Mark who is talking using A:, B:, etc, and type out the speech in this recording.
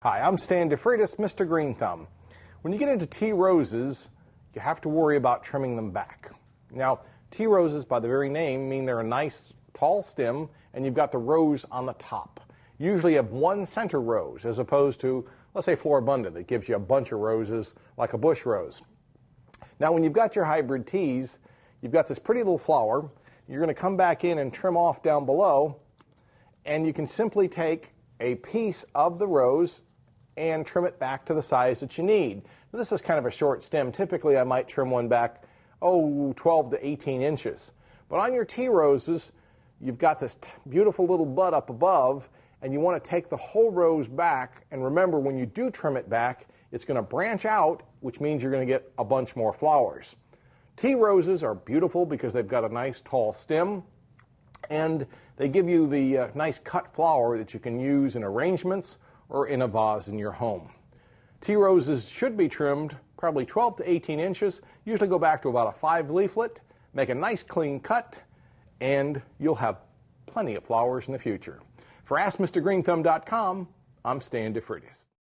A: Hi, I'm Stan DeFreitas, Mr. Green Thumb. When you get into tea roses, you have to worry about trimming them back. Now, tea roses, by the very name, mean they're a nice tall stem and you've got the rose on the top. Usually you have one center rose as opposed to, let's say, floribunda that gives you a bunch of roses like a bush rose. Now, when you've got your hybrid teas, you've got this pretty little flower. You're going to come back in and trim off down below, and you can simply take a piece of the rose and trim it back to the size that you need. Now, this is kind of a short stem. Typically, I might trim one back, 12 to 18 inches. But on your tea roses, you've got this beautiful little bud up above, and you want to take the whole rose back. And remember, when you do trim it back, it's going to branch out, which means you're going to get a bunch more flowers. Tea roses are beautiful because they've got a nice tall stem, and they give you the nice cut flower that you can use in arrangements or in a vase in your home. Tea roses should be trimmed probably 12 to 18 inches. Usually go back to about a 5 leaflet, make a nice clean cut, and you'll have plenty of flowers in the future. For AskMrGreenThumb.com, I'm Stan DeFreitas.